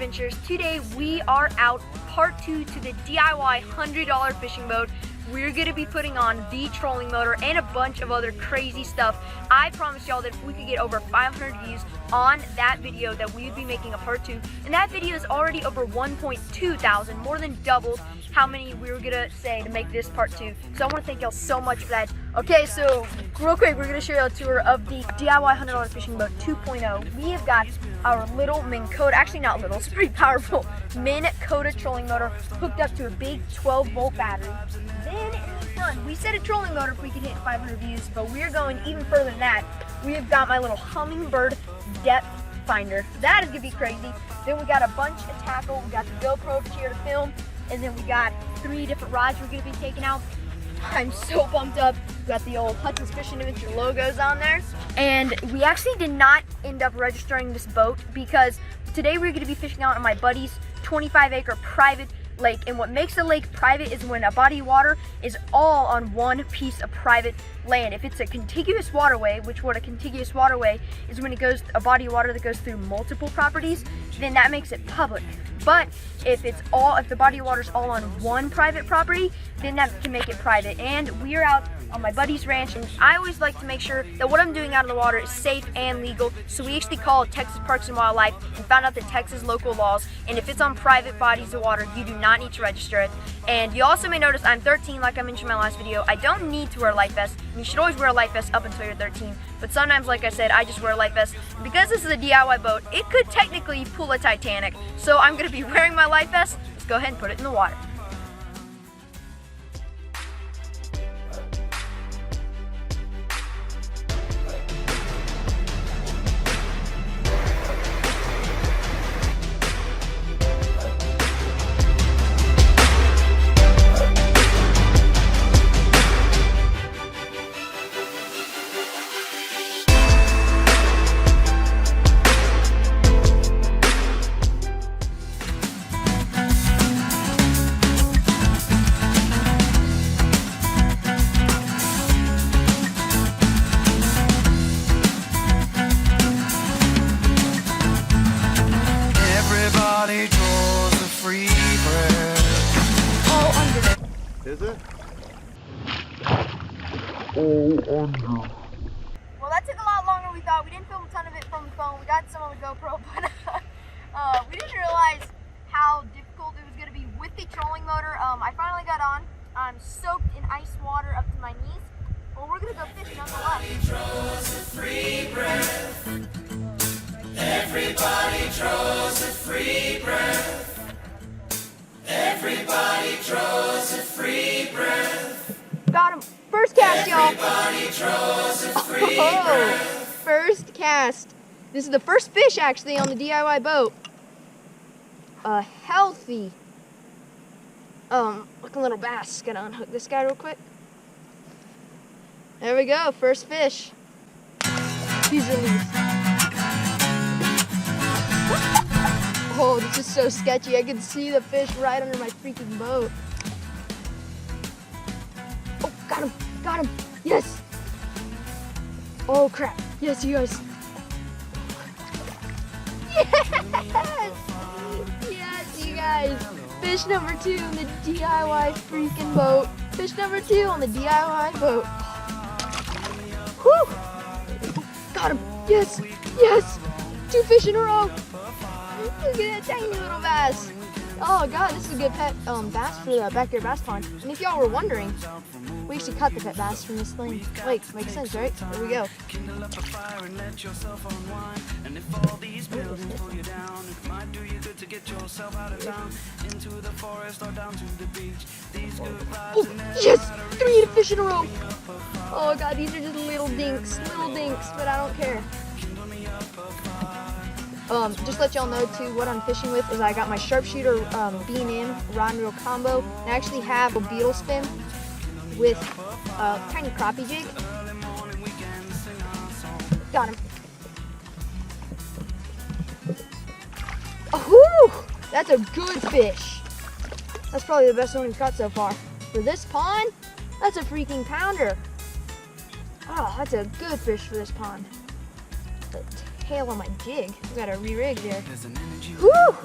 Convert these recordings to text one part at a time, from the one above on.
Adventures. Today we are out part 2 to the DIY $100 fishing boat. We're going to be putting on the trolling motor and a bunch of other crazy stuff. I promised y'all that if we could get over 500 views on that video that we would be making a part 2. And that video is already over 1.2 thousand, more than doubled how many we were going to say to make this part 2. So I want to thank y'all so much for that. Okay, so real quick, we're going to show you a tour of the DIY $100 fishing boat 2.0. We have got our little Minn Kota, actually not little, it's pretty powerful, Minn Kota trolling motor hooked up to a big 12-volt battery. Then in the front, we set a trolling motor if we could hit 500 views, but we're going even further than that. We have got my little hummingbird depth finder. That is going to be crazy. Then we got a bunch of tackle. We got the GoPro here to film, and then we got 3 different rods we're going to be taking out. I'm so pumped up. We got the old Hudson Fishing Adventure logos on there. And we actually did not end up registering this boat because today we're going to be fishing out on my buddy's 25-acre private lake. And what makes a lake private is when a body of water is all on one piece of private land. If it's a contiguous waterway, which what a contiguous waterway is when it goes a body of water that goes through multiple properties, then that makes it public. But if the body of water is all on one private property, then that can make it private. And we are out on my buddy's ranch, and I always like to make sure that what I'm doing out in the water is safe and legal. So we actually called Texas Parks and Wildlife and found out the Texas local laws, and if it's on private bodies of water, you do not need to register it. And you also may notice I'm 13, like I mentioned in my last video. I don't need to wear a life vest. You should always wear a life vest up until you're 13. But sometimes, like I said, I just wear a life vest. Because this is a DIY boat, it could technically pull a Titanic. So I'm going to be wearing my life vest. Let's go ahead and put it in the water. Is it? Well, that took a lot longer than we thought. We didn't film a ton of it from the phone. We got some on the GoPro, but we didn't realize how difficult it was going to be with the trolling motor. I finally got on. I'm soaked in ice water up to my knees. Well, we're going to go fishing nonetheless. Everybody draws a free breath. Everybody draws a free breath. Got him. First cast, y'all. Everybody draws a free breath. First cast. This is the first fish, actually, on the DIY boat. A healthy, looking little bass. Gonna unhook this guy real quick. There we go. First fish. He's released. Oh, this is so sketchy. I can see the fish right under my freaking boat. Oh, got him. Got him. Yes. Oh, crap. Yes, you guys. Yes. Yes, you guys. Fish number 2 on the DIY freaking boat. Fish number 2 on the DIY boat. Whew. Got him. Yes. Yes. 2 fish in a row. Look at that tiny little bass. Oh god, this is a good pet bass for the backyard bass pond. And if y'all were wondering, we actually cut the pet bass from this thing. Wait, makes sense, right? There we go. Oh, yes! 3 fish in a row. Oh god, these are just little dinks, but I don't care. Just let y'all know too, what I'm fishing with is I got my sharpshooter beam-in rod and reel combo. And I actually have a beetle spin with a tiny crappie jig. Got him. Oh, that's a good fish. That's probably the best one we've caught so far. For this pond, that's a freaking pounder. Oh, that's a good fish for this pond. tail on my jig. I gotta re-rig there. Woo!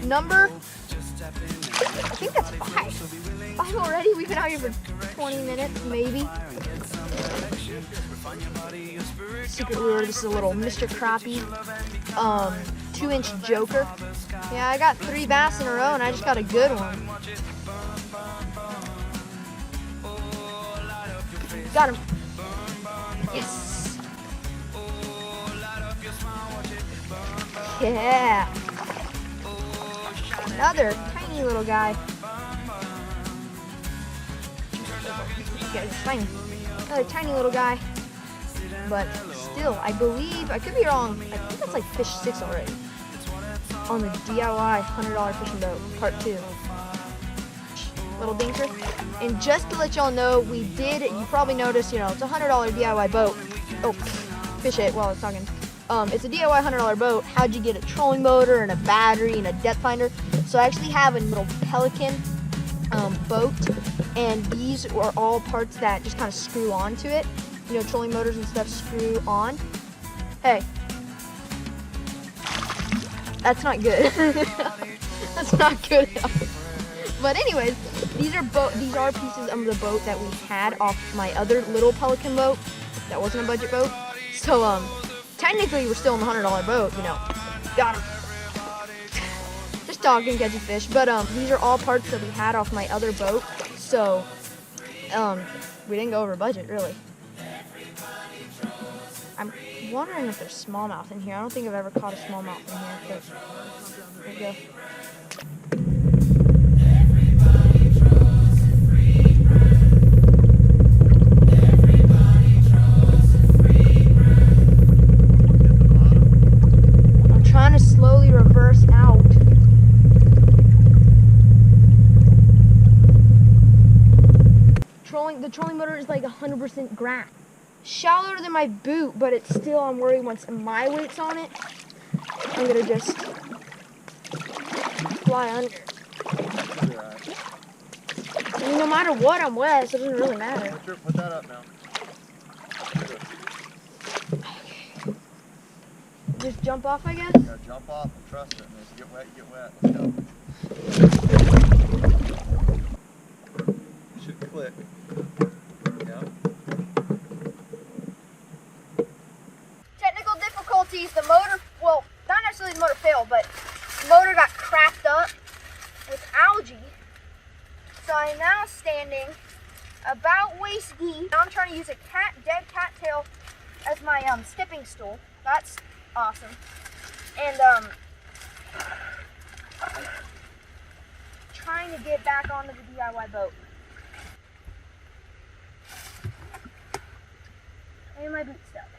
Number, I think that's 5. 5 already? We've been out here for 20 minutes, maybe. Secret lure, this is a little Mr. Crappie, 2-inch joker. Yeah, I got 3 bass in a row and I just got a good one. Got him. Yes. Yeah. Another tiny little guy. Yeah, it's tiny. Another tiny little guy. But still, I believe, I could be wrong, I think that's like fish 6 already. On the DIY $100 fishing boat, part 2. Little dinker. And just to let y'all know, we did, you probably noticed, it's a $100 DIY boat. Oh, fish it while I was talking. It's a DIY $100 boat. How'd you get a trolling motor and a battery and a depth finder? So I actually have a little Pelican boat, and these are all parts that just kind of screw onto it. Trolling motors and stuff screw on. Hey, that's not good. That's not good enough. But anyways, these are pieces of the boat that we had off my other little Pelican boat. That wasn't a budget boat. So technically we're still in the $100 boat. Got him. Just talking, catching fish. But these are all parts that we had off my other boat. So we didn't go over budget really. I'm wondering if there's smallmouth in here. I don't think I've ever caught a smallmouth in here. But there we go. I'm trying to slowly reverse out. The trolling motor is like 100% grass. Shallower than my boot, but it's still, I'm worried once my weight's on it, I'm gonna just fly under. I mean, no matter what, I'm wet, so it doesn't really matter. Put that up now. Okay. Just jump off, I guess? Yeah, jump off and trust it. And if you get wet, you get wet. Let's go. It should click. Yeah. Technical difficulties. The motor, well, not necessarily the motor failed, but the motor got cracked up with algae. So I'm now standing about waist deep. Now I'm trying to use a dead cattail as my stepping stool. That's awesome. And trying to get back onto the DIY boat. And my boot stuck.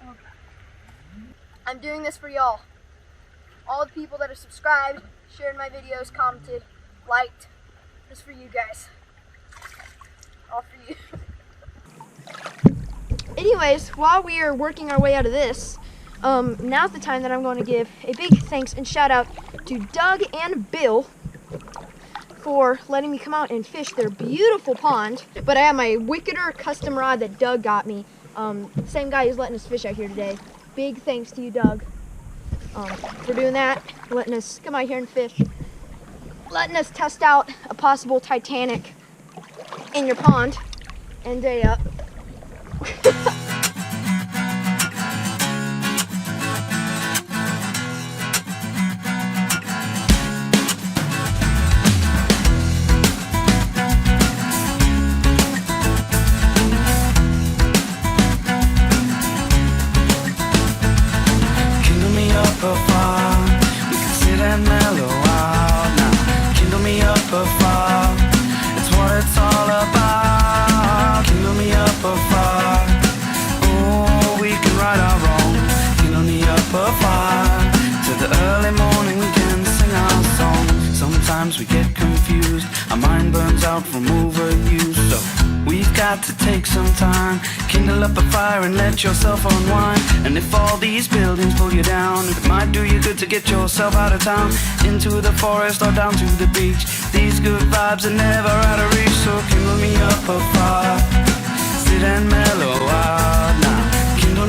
Okay. I'm doing this for y'all. All the people that have subscribed, shared my videos, commented, liked. This for you guys. All for you. Anyways, while we are working our way out of this, now's the time that I'm going to give a big thanks and shout out to Doug and Bill for letting me come out and fish their beautiful pond. But I have my wicked-r custom rod that Doug got me. Same guy who's letting us fish out here today. Big thanks to you, Doug, for doing that, letting us come out here and fish, letting us test out a possible Titanic in your pond, and a we get confused, our mind burns out from overuse. So we've got to take some time, kindle up a fire and let yourself unwind. And if all these buildings pull you down, it might do you good to get yourself out of town, into the forest or down to the beach. These good vibes are never out of reach, so kindle me up a fire, sit and mellow out now. Kindle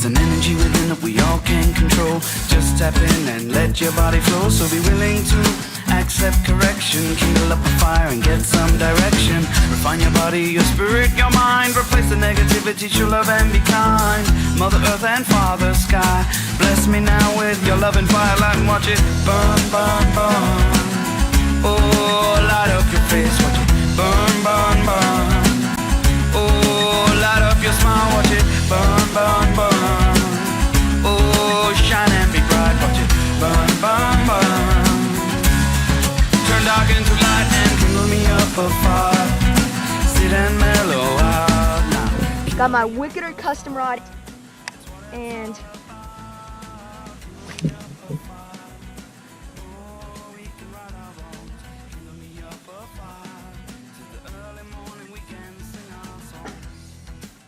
There's an energy within that we all can control. Just tap in and let your body flow. So be willing to accept correction. Kindle up a fire and get some direction. Refine your body, your spirit, your mind. Replace the negativity, show love and be kind. Mother Earth and Father Sky, bless me now with your loving firelight and watch it burn, burn, burn. Oh, light up your face, watch it burn, burn, burn. Oh, light up your smile, watch it burn, burn, burn. Oh, shine and be bright, watch it burn, burn, burn. Turn dark into light and kindle me up a fire. Sit and mellow out now. Got my wicked-r custom rod, and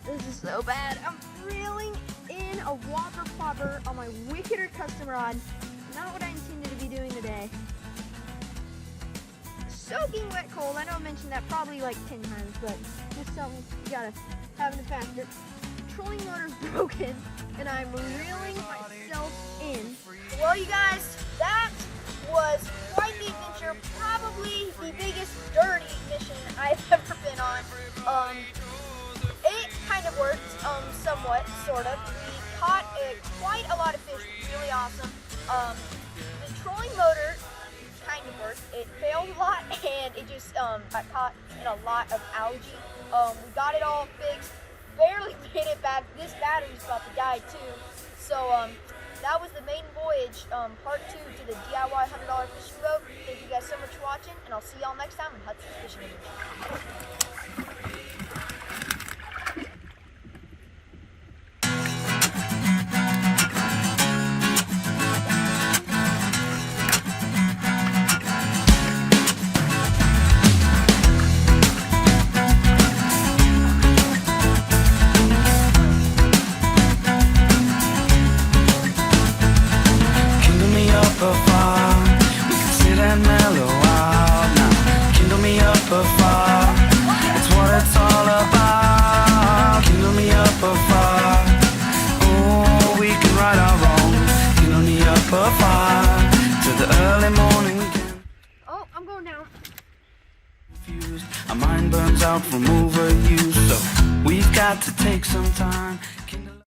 this is so bad. I'm reeling in a whopper popper on my wicked-r custom rod. Not what I intended to be doing today. Soaking wet cold. I know I mentioned that probably like 10 times, but just something you gotta have in the factor. Trolling motor's broken, and I'm reeling myself in. Well, you guys, that was quite the adventure. Probably the biggest dirty mission I've ever been on. It kind of worked, somewhat, sort of. We caught quite a lot of fish, really awesome. The trolling motor kind of worked. It failed a lot, and it just got caught in a lot of algae. We got it all fixed, barely made it back. This battery's about to die too. So that was the maiden voyage, part 2 to the DIY $100 fishing boat. Thank you guys so much for watching, and I'll see y'all next time on Hudson's Fishing Adventure. Our mind burns out from overuse, so we've got to take some time.